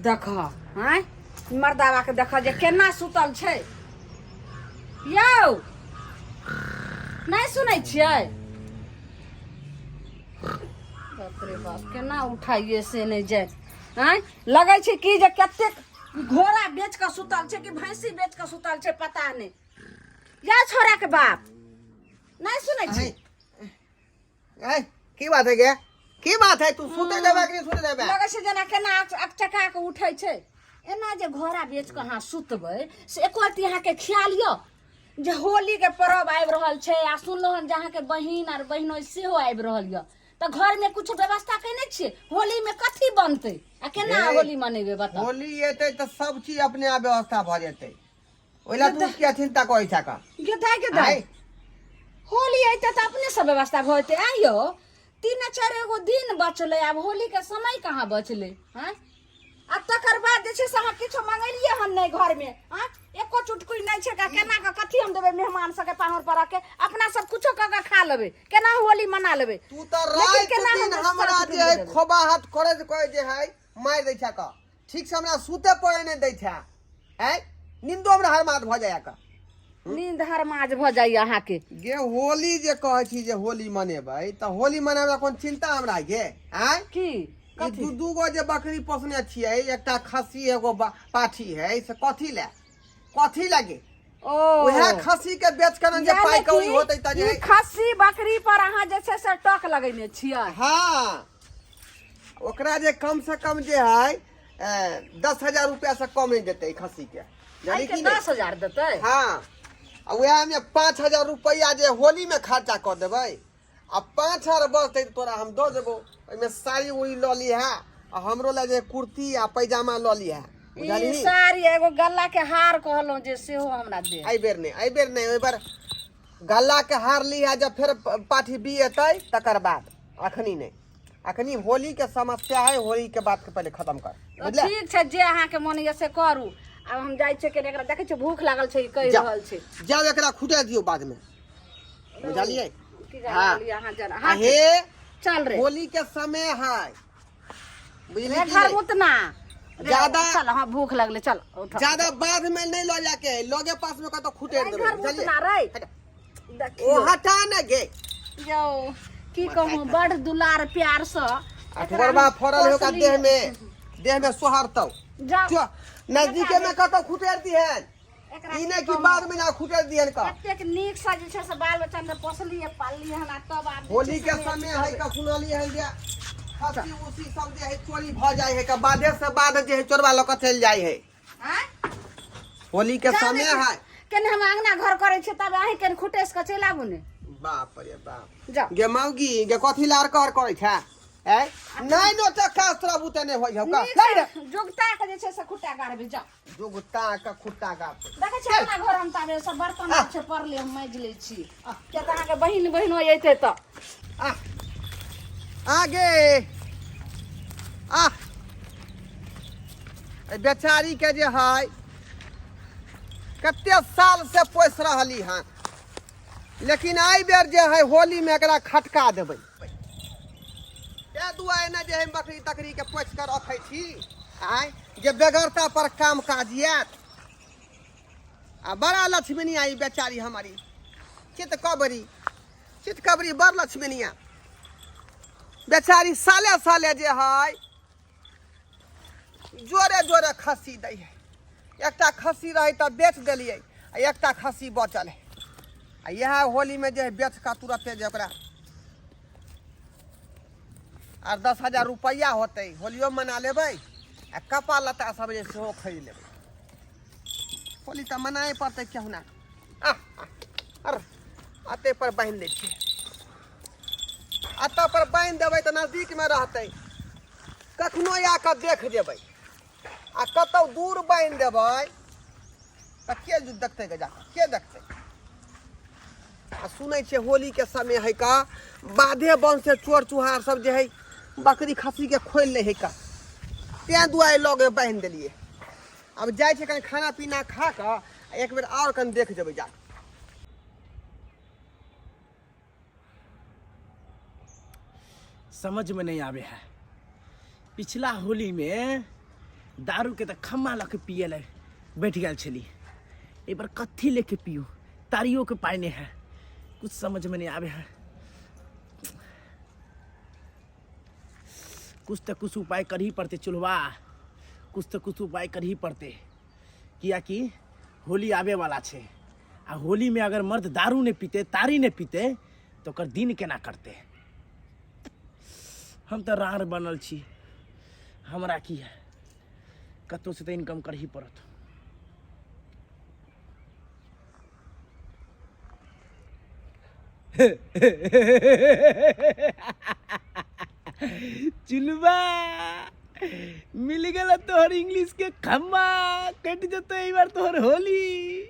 देख हैं मर्दावा के देख जे केना सुतल छै यौ नहीं सुनै छियै बाप रे बाप केना उठाइए से नहीं जाए हैं लगे छै कि जे कतेक घोड़ा बेच के सुतल छै कि भैंसी बेच के सुतल छै पता नहीं या छोरा के बाप नहीं सुनै छी की बात है गे की बात है तू सुते देबे कि नहीं सुते देबे लगे छै जना केना अकचका के उठै छै एना जे घोड़ा बेच के अहाँ सुतबै से एको रत्ती अहाँ के ख्याल य जे होली के पर्व आबि रहल छै आ सुनलहुँ हन जे अहाँ के बहिन आर बहिनोइ सेहो आबि रहल य तो घर में कुछ व्यवस्था कैने छियै होली में कथी बनतै आ केना होली मनेबै बताउ होली एतै त सब चीज अपने आप व्यवस्था भ जेतै ओइला तू क्या चिंता करै छ का गेदाय होली अइते त अपने सब व्यवस्था भ जेतै आइयो 3-4 गो दिन बचले अब होली के समय कहाँ बचले हैं आ तकर बाद जे छै से अहाँ किछो मंगेलिए हन नहीं घर में हां एको चुटकुई नहीं छै का केना के कथी हम देबे मेहमान सब के पाहुन पर के अपना सब कुछो क खा लेबे केना होली मना लेबे तू त रात दिन हमरा जे है खोबा हाथ करे जे है मार दै छ का ठीक से हमरा सुते पड़े नहीं दै छ है नींदो हमरा हरमात भ जाय का नींद हरमाज भ जाय अहाँ के गे होली जे कहै छी जे होली मनेबै त होली मनाबे कोन चिंता हमरा गे हैं की दू गो जे बकरी पोसने छियै एकटा खस्सी एगो पाठी है से कथी लगे ओ ओहे खस्सी के बेच के जे पाई कौड़ी होतै त जे खस्सी बकरी पर अहाँ जे छै से टक लगैने छियै हां ओकरा जे कम से कम जे है 10,000 रुपया से कम नहीं देते खस्सी के जानी कि 10,000 देते हां वह में 5,000 रुपया जे होली में खर्चा कर देबै आ 5,000 बचतै तोरा हम दो देबो ओइमे साड़ी उड़ी ल ली है आ हमरो ला जे कुर्ती आ पैजामा ल ली है ई साड़ी एगो गल्ला के हार कहलो जे सेहो हमरा दे आई बेर नहीं ओइ बार गल्ला के हार ली है जब फिर पाठी बिएतै तकर बाद अखनी नहीं अखनी होली के समस्या है होली के बात के पहले खत्म कर बुझले ठीक छै जे अहाँ के मन ये से करू अब हम जाय छै के एकरा देखे छै भूख लागल छै कहि रहल छै जाओ एकरा खुटे दियो बाद में बुझलिए हां यहां जरा हां हे चल रे होली के समय है बुझली घर उतना ज्यादा चल हां भूख लगले चल ज्यादा बाद में नहीं लो जाके लोगे पास में कतो खुटे देबे बुझलिए रे ओ हटा न गे यो की कहूं बड़ दुलार प्यार से अठवरवा फरल होका देह में सोहरतौ जा नजदीके में कतो खुटेर दिहन ई ने की बाद में ना खुटेर दिहन का एतेक नीक से जे छै से बाल बच्चा ने पोसली पालली हन तब आब होली के समय है का सुनली है जे खस्सी उसी सब जे है चोरी भ जाय है का बादे से बाद जे है चोरवा ल के चल जाय है हैं होली के समय है केन हम अंगना घर करे छै तब अहीं केन खुटेस के चल आबू ने बाप रे बाप जा गे मौगी गे कथी लार कर करे छै ए नहीं नो त का तोरा बुते नहीं होय का नहीं रे जुगता के जे छै से खुट्टा गाड़बे जा जुगता का खुट्टा गाड़ देखे छै अपना घर हम ताबे सब बर्तन छै परले हम माज ले छी के त अहाँ के बहिन होइते त आगे बेचारी के जे है कते साल से पोस रहली हैं लेकिन आई बेर जे है होली में एकरा खटका देबै ए दुआए न जे हम बकरी तकरी के पोछ कर रखै छी आय जे बेगरता पर काम काज यात आ बड़ा लक्ष्मणी आई बेचारी हमारी चित कबरी बड़ लक्ष्मणिया बेचारी साले साले जे है जोरे जोरे खस्सी दै है एकटा खस्सी रहे त बेच देलिए आ एकटा खस्सी बचल है आ यह होली में जे बेच का तुरंते जे ओकरा और 10,000 रुपया होते होलियो मना लेबै आ कपा लता सब जे सेहो खरीद लेबै होली त मनाए पड़तै केहुना अरे अते पर बांध दै छियै अता पर बांध देबै त नजदीक में रहतै कखनो आके देख जेबै आ कतौ दूर बांध देबै त के देखतै गजा के देखतै आ सुनै छै होली के समय है का बाधे बन से चोर चुहार सब जे है बकरी खस्सी के खोल ले है का ते दुआरे लगे बांध देलिए अब जाय छै कनी खाना पीना खा के एक बेर और कन देख जेबै जा समझ में नहीं आवे है पिछला होली में दारू के तो खम्मा लके पिए ले बैठ गया छली। एक बार कथी लेके पियो, तारियों के पाइने है, कुछ समझ में नहीं आवे है। कुछ तो कुछ उपाय कर ही पड़ते चुलवा, कुछ तो कुछ उपाय कर ही पड़ते, किया कि होली आवे वाला छे। आ होली में अगर मर्द दारू ने पीते, तारी ने पीते तो कर दिन केना करते। हम तो रार बनल छी, हमरा की है, कतौ से तो इनकम कर ही पड़त। चुलवा मिल गया तोहर इंग्लिश के खम्मा, कट जतो एक बार तोहर होली।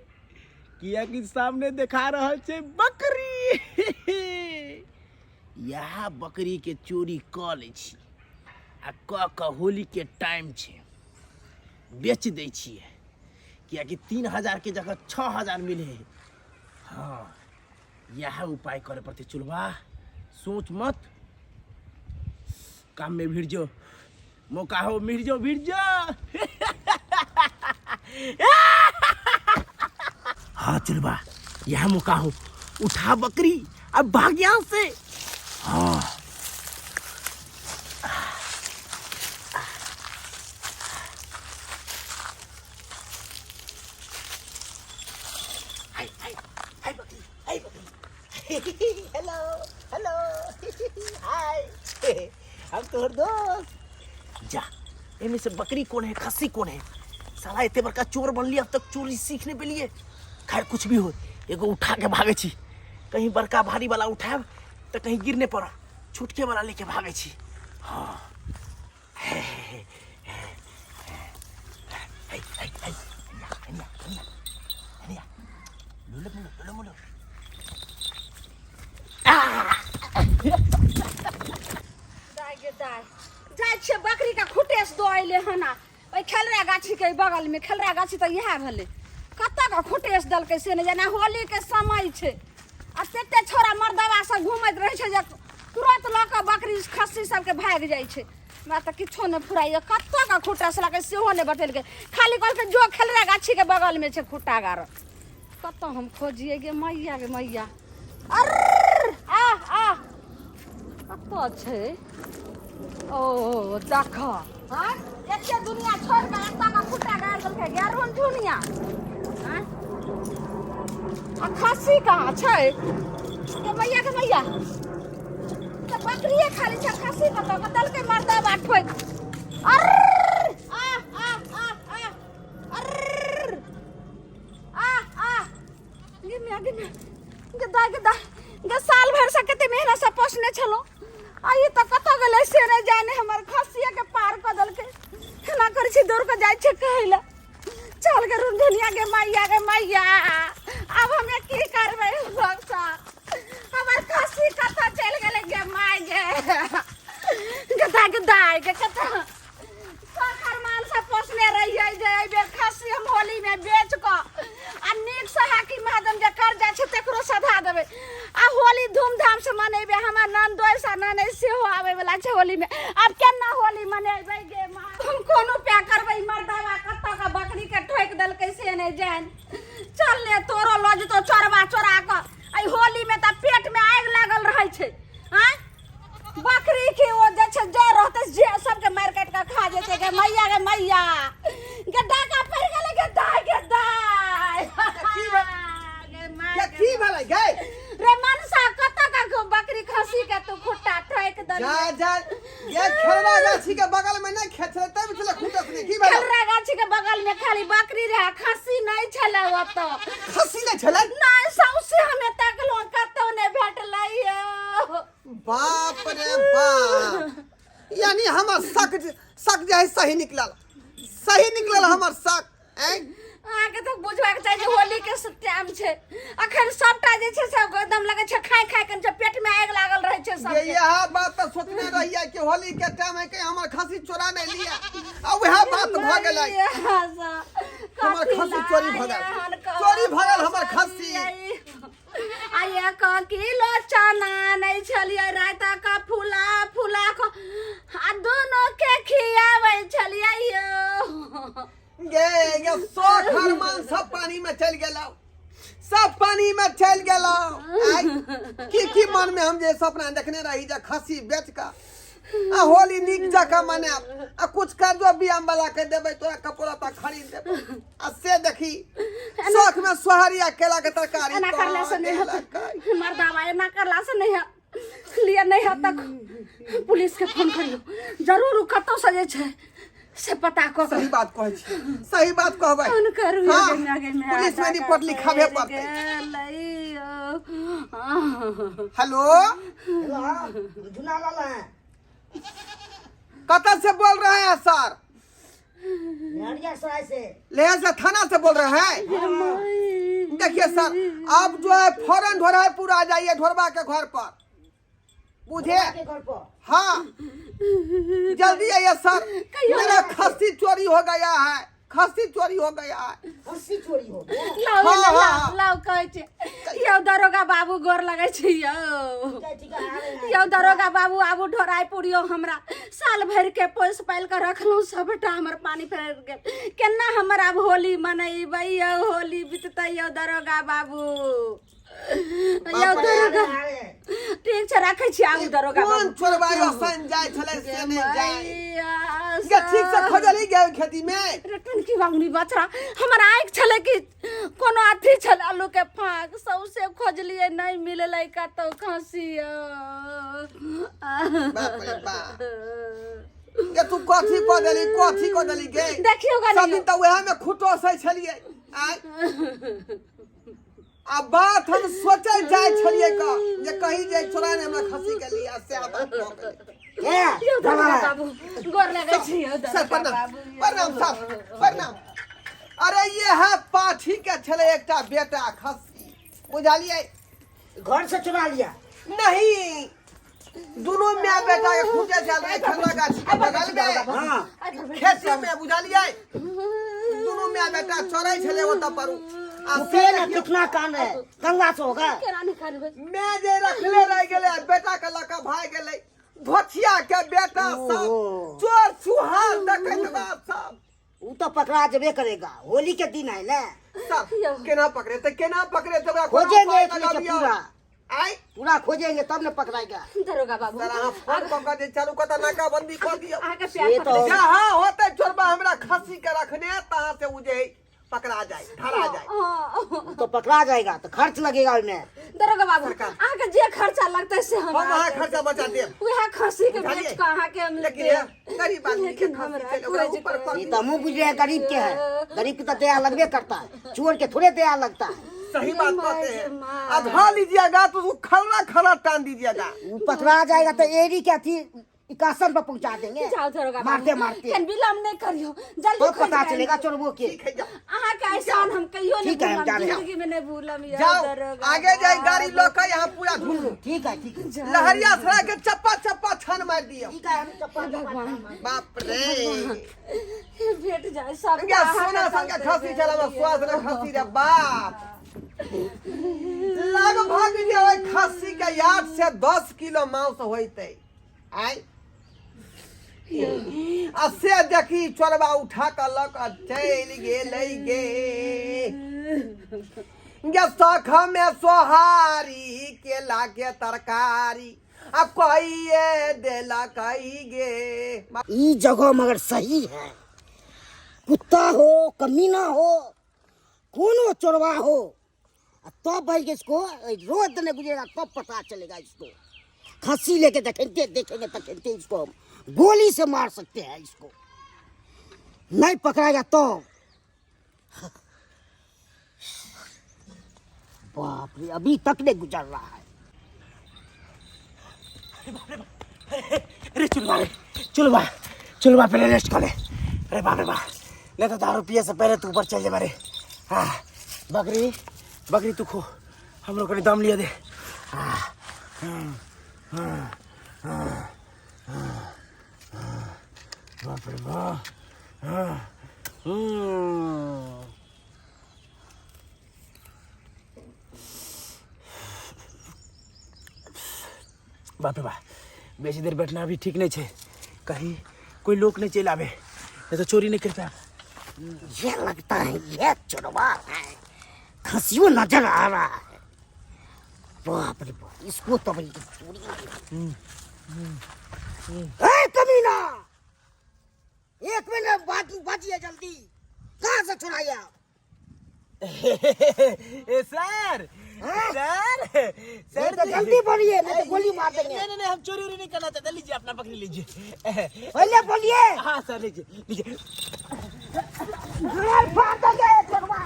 किया कि सामने देखा रहा छे बकरी। यह बकरी के चोरी क ले छी आ क होली के टाइम छे बेच दे छिए, किया कि 3000 के जगह 6000 मिले। हाँ, यह उपाय करे पड़ते चुलवा, सोच मत, काम में भिड़ जो, मौका हो भिड़ जो भिड़ जो। हाँ चुलवा, यह मौका हो, उठा बकरी अब भाग यहाँ से। हाँ हेलो हेलो हाय, हम तोहर दोस्त। जा, इनमें से बकरी कौन है, खस्सी कौन है? साला इतने बड़का चोर बन लिया, अब तक चोरी सीखने पे लिए। खैर कुछ भी हो, एगो उठा के भागे छी। कहीं बड़का भारी वाला उठाब तो कहीं गिरने पर छुटके वाला लेके भागे छी। हाँ बकरी का खुटेस दो अले हना ओई खेलरा गाछी के बगल में। खेलरा गाछी तो यह भले कत्ता का खुटेस दल के से न जाना होली के समय छे। आ तेते छोरा मर्दवा सब घूमत रहे छे जे तुरंत लक बकरी खस्सी सब के भाग जाय छे। मैं तो किछो न फुराइए, कत्ता का खुटेस लगे सेहो ने बटेल के, खाली कल के जो खेलरा गाछी के बगल में छे खुट्टा गार। कत्ता हम खोजिए गे मैया गे मैया। अर आ आ कत्ता छे? ओ देखा, हां एते दुनिया छोड़ के कत्ता का खुट्टा गार दल के ग्यारहन दुनिया। हां आ खस्सी कहाँ छे के मैया के मैया? तो बकरिए खाली छे, खस्सी कत्ता दल के मर्दा बाट होय। अर आ आ आ आ अर आ आ गे साल भर से कते मेहनत से पोसने छलो, आई तो कत गेले से नहीं जाने। हमर खस्सिया के पार क दल के केना करै छी, दौड़ के जाय छै कहैला। चल के रुंधनिया के मैया अब हमें की करबै भक्सा? हमर खस्सी कत चल गेले गे माय गे। गदा गदाय के कत सखर मान से पोसने रहिए जे बे खस्सी हम होली में बेच क आ नीक से हाकी महादम जे कर जाय छै तकरो सधा देबै आ होली धूमधाम से मनेबे। हमर नंदोई सा ननै सेहो आबै वाला छै होली में। अब केना होली मनेबै गे मां? हम कोनो प्या करबै? मर्दावा कत्ता का बकरी के ठोक देल कैसे नहीं जान। चल ले तोरो लज तो चोरवा चोरा क आई होली में त पेट में आग लागल रहै छै। हां बकरी के ओ जे छै जे रहते जे सबके मार काट के खा जेते गे मैया गे मैया। गे डाका पड़ गेले गे दाय गे दाय। की भले गे रे मनसा कत्ता का बकरी खस्सी के तू खुट्टा ठोक दल। जा जा, ये खेलरा गाछी के बगल में नहीं खेत तब चले खुटस नहीं की भले। खेलरा गाछी के बगल में खाली बकरी रहे, खस्सी नहीं छले। वो तो खस्सी नहीं छले नहीं, सौसे हमें तकलो कतौ ने भेटलै। बाप रे बाप, यानी हमर शक जे है सही निकलल हमर शक। आगे तो बुझवा के चाहिए होली के टाइम छे, अखन सबटा जे छे सब एकदम लगे छे खाय कन छे, पेट में आग लागल रहे छे सब। यह बात तो सोचने रहिए कि होली के टाइम है कि हमर खस्सी चोरा नहीं लिया, अब वह बात भ गेलै। हमर खस्सी चोरी भगल हमर खस्सी। आये का किलो चना नहीं छलिए रायता का फूला फूला को आ दोनों के खियावे छलिए यो ये शौक हरमान सब पानी में चल गेला, सब पानी में चल गेला। की मन में हम जे सपना देखने रही जे खसी बेच का आ होली निक जका मने आ कुछ कर दो बियाम वाला के देबे तोरा कपड़ा ता खरीद देबे आ से देखी शौक में सोहरिया केला के तरकारी ना करला से नहीं होता मार दवाई ना करला से नहीं लिए नहीं है तक पुलिस के फोन करियो जरूर कतो सजे छे से पता को सही बात कहै छी, सही बात कहबै। फोन करू हाँ, आगे में पुलिस में रिपोर्ट लिखाबे पड़तै। हेलो धुना लाला है कतर से बोल रहे हैं सर? लहरिया सराय से। लेह से थाना से बोल रहे हैं? देखिए सर, आप जो है फौरन ढोरा पूरा आ जाइए ढोरबा के घर पर, बुझे? के घर पर हाँ जल्दी आइए सर, मेरा खस्सी चोरी हो गया है, खस्सी चोरी हो गया है। हंसी चोरी हो गया। लाओ हाँ, लाओ हाँ। लाओ कहै छै यौ दरोगा बाबू गोर लगै छै यौ ठीक है आ रहे हैं। यौ दरोगा बाबू आबू ढोराई पुरियो हमरा साल भर के पोस पाल के रखलौ सबटा हमर पानी फेर गेल केना हमर अब होली मनैबै यौ होली बीततै यौ दरोगा बाबू यौ दरोगा आ रहे हैं। ठीक छै रखै छी आबू दरोगा कौन बाबू चोरबायो सन जाय छले से नहीं जाय? मैया ये ठीक से खोजली गए खेती में। रटन की बांगनी बचरा हमर आइक छले कि कोनो अथी छल आलू के फाक सौसे खोजलिए नहीं मिललै कतौ खसिया बाप रे बाप। ये तू कथी को देली गे? देखियो सब गनी दिन तो वह में खुटो से छलिए। आय आ बात हम सोचे जाय छलिए का जे कहीं जे चोरा ने हमरा खसी के लिए से बात हो गेलै। यौ दरोगा बाबू गोर लगै छी यौ सर दरोगा प्रणाम, बाबू प्रणाम सर प्रणाम। अरे ये है पाठी के छले एकटा बेटा खसी, बुझलिए? घर से चुरा लिया। नहीं, दोनों माँ बेटा के खूंजे चल रहे खंडा गाछी के बगल में हाँ खेती में, बुझलिए? दोनों माँ बेटा चोरै छले ओतऽ पर आ रुपये ना कितना कान है गंगा से होगा। केरानी करबै मैं जे रखले रह गेले बेटा के लका भाग गेले भोथिया के बेटा सब चोर चुहार देखत बा सब। वो तो पकड़ा जबे करेगा, होली के दिन है ना। सब केना पकड़े तो ओकरा खोजेंगे इसमें से पूरा आई पूरा खोजेंगे तब न पकड़ाएगा। दरोगा बाबू सर अहाँ फोन पकड़ दे चालू कता नाकाबंदी कर दियो। आके ये प्यार तो पकड़े जहाँ होते चोरबा हमरा खसी के रखने तहाँ से उजे पकड़ा जाए धरा जाए। वो तो पकड़ा जाएगा तो खर्च लगेगा उसमें। दरोगा बाबू सरकार। आके जे खर्चा लगतै से हम हम अहाँ खर्चा बचा देब। वह खसी के बुझलिए? बेच के अहाँ के हम लेकिन देब। ये गरीब आदमी के लेकिन हमरा खसी के ओकरा खोज ऊपर कर ये दियो। तो मुँह बुझ रहे हैं गरीब के है, गरीब की तो दया लगबे करता है, चोर के थोड़े दया लगता है। सही बात कहते हैं। अधवा लीजिएगा तो उसको खड़ा खड़ा टान दीजिएगा। वो पकड़ा जाएगा तो एरी के अथी इकासन पर पहुंचा देंगे जाओ दरोगा मारते मारते। कन विलम्ब नहीं करियो जल्दी तो पता चलेगा चोरबो के। ठीक है जाओ अहाँ के एहसान हम कहियो नहीं ठीक है, हम जा भूलम रहे हैं। जिंदगी में नहीं भूलम यौ जाओ दरोगा आगे जाए गाड़ी लोग यहाँ पूरा ढूंढ ठीक है ठीक है लहरिया सड़ा के चप्पा चप्पा छन मार दियो। ठीक है हम चप्पल भगवान बाप रे भेट जाए सब क्या सोना संग खसी चला स्वाद रे खसी रे बाप। लगभग जे खसी के 8 से 10 किलो मांस होइते। आई आ से देखी चोरबा उठा के लक चल गेलै गे गे सख में सोहारी केला के तरकारी आ कहिए देला कही गे। ई जगह मगर सही है, कुत्ता हो कमीना हो कोनो चोरवा हो तब भाई के इसको रोज दिन गुजरेगा तब पता चलेगा इसको। खस्सी लेके देखेंगे तखेंगे इसको हम गोली से मार सकते हैं इसको, नहीं पकड़ाएगा तो बाप रे अभी तक नहीं गुजर रहा है। अरे चलो बा पहले रेस्ट कर ले। अरे बाप रे बाप, नहीं तो दारू पिए से पहले तू ऊपर चल जा मेरे। हाँ बकरी तू खो, हम लोग ने दम लिया दे। बाप रे बाप। बाप रे बाप, बेसी देर बैठना अभी ठीक नहीं है, कहीं कोई लोग नहीं चल आवे, नहीं तो चोरी नहीं करता। ये लगता है ये चोरवा है, खसियों नजर आ रहा है। बाप रे बाप, इसको तो भाई चोरी। कमीना, 1 मिनट बाजिए जल्दी, कहाँ से चुराया? ए सर, सर तो जल्दी बोलिए, नहीं तो गोली मार देंगे। नहीं, हम चोरी नहीं करना चाहते, लीजिए अपना पकड़ लीजिए। पहले बोलिए। हाँ सर, लीजिए। फाड़ देंगे चोरवा,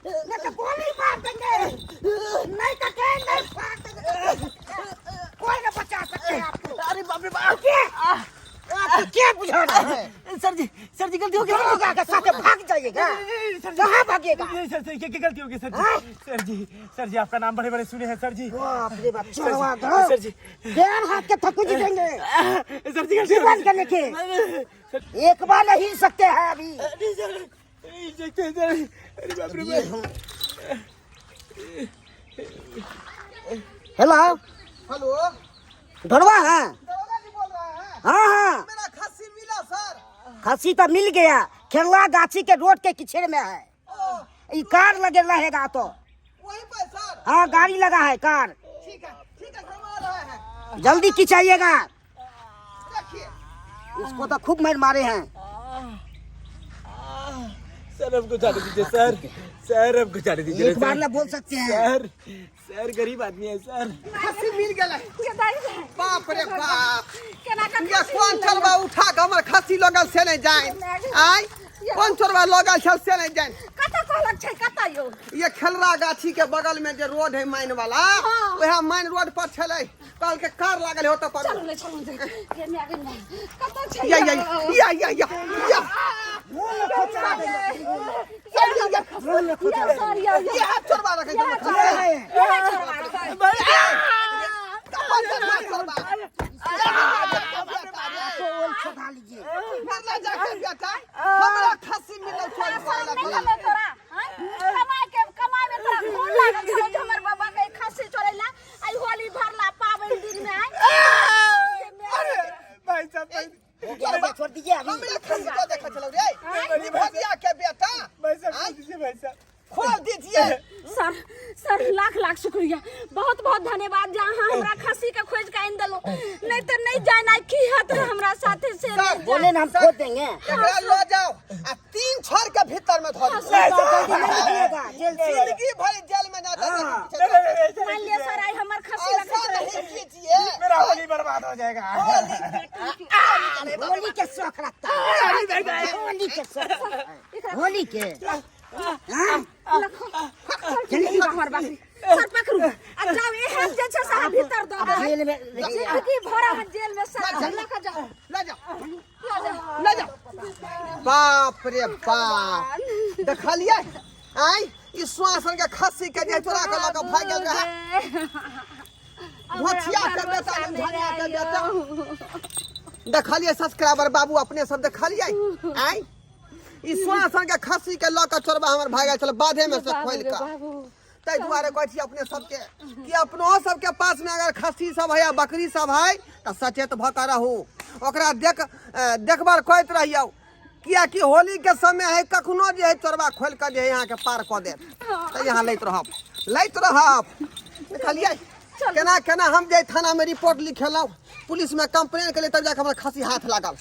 नहीं तो गोली मार देंगे, नहीं तो नहीं फाड़ देंगे, कोई न बचा सकते आपको। अरे बाप रे बाप, आपको क्या बुझा रहा है? सर जी गलती हो गई। साथ भाग जाइएगा, कहाँ भागिएगा? सर क्या गलती हो गई सर जी आपका नाम बड़े बड़े सुने हैं सर जी। बाप रे बाप, चोरवा सर जी, देर हाथ के थकू जी देंगे, सर जी जीवन करने के एक बार नहीं हिल सकते हैं अभी। अरे बाप रे बाप। हेलो, हेलो, ढोलवा है? दरोगा जी बोल रहे हैं? हाँ, मेरा खस्सी मिला सर। खसी तो मिल गया, खेरला गाछी के रोड के किचड़ में है। ये कार लगे रहेगा तो। वहीं पर सर। हाँ, गाड़ी लगा है कार, ठीक है समझ रहे हैं। जल्दी खिंचाइएगा। देखिए, इसको तो खूब मार मारे हैं। सर हमको जाने दीजिए सर हमको जाने दीजिए। एक बार ना बोल सकते हैं। सर गरीब आदमी है सर। खस्सी मिल गया। केदारी बाप रे बाप, केना का ये कौन चोरवा उठा के हमर खस्सी लगल से नहीं जाए? आय, कौन चोरवा लगल छल से नहीं जाए? कता कहलक छै कता यो? ये खेलरा गाछी के बगल में जो रोड है माइन वाला, हाँ। वह माइन रोड पर छले, कल के कार लागल हो तो पर। चलू ले ये में आगे में कता छै? या ये हाथ चोरवा रखे ये छोड़वा छुड़ा लीजिए। मरला जाके बेटा, हमरा खस्सी मिलल छोड़ वाला। कमाई में तोरा खून लागल छौ जे हमर बाबा के खस्सी चोरेला आई होली भरला पावन दिन में अरे भाई साहब हो गया, अब छोड़ दीजिए अभी। हमरा खस्सी को देखा चलो रे, भजिया के बेटा भाई साहब खोल दीजिए। सर लाख शुक्रिया, बहुत धन्यवाद जहाँ हमरा खस्सी के खोज के आइन देलो, नहीं तो नहीं जाना की हत हमरा साथे से नहीं बोले ना हम खोद देंगे। एकरा लो जाओ आ 3 छर के भीतर में धो दो। जिंदगी भर जेल में ना जाए। मान लिया सर आई हमर खस्सी ऐसा लगे नहीं कीजिए, मेरा होली बर्बाद हो जाएगा। होली के शौक रखता है, होली के शौक, होली के। चलिए हमर बाकी सर पकड़ू आ जाओ एहन जे छै सारा भीतर दो दे जेल में जिंदगी भर हम जेल में सर लेके जाओ ले जाओ। बाप रे बाप, देखलिए आई ई स्वासन के खस्सी के जे चोरा के लगा भाग गेल रहे। भछिया के बेटा, धनिया के बेटा, देखलिए सब्सक्राइबर बाबू अपने सब देखलिए। आई ई स्वासन के खस्सी के लगा चोरबा हमर भाग चल बाधे में से खोल के। तै दुआरे कहै छी अपने सबके कि अपनो सबके पास में अगर खस्सी सब है या बकरी सब है तो सचेत भ के रहू, ओकरा देखभाल करैत रहियो, किया कि होली के समय है कखनो जे है चोरबा खोल के जे है यहाँ के पार क दे तो यहाँ लैत रहब। देखलिए केना केना हम जे थाना में रिपोर्ट लिखेलौ, पुलिस में कंप्लेन केलिए, तब जाके हमरा खस्सी हाथ लागल।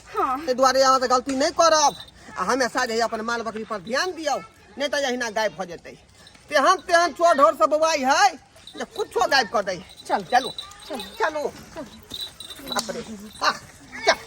तै दुआरे यहाँ से गलती नहीं करब आ हमेशा जे है अपन माल बकरी पर ध्यान दियो, नहीं तो यही ना गायब हो जेतै। तेहन चोर ढोर सब बवाई है जे कुछो गायब कर दे। चलू बाप रे, चल।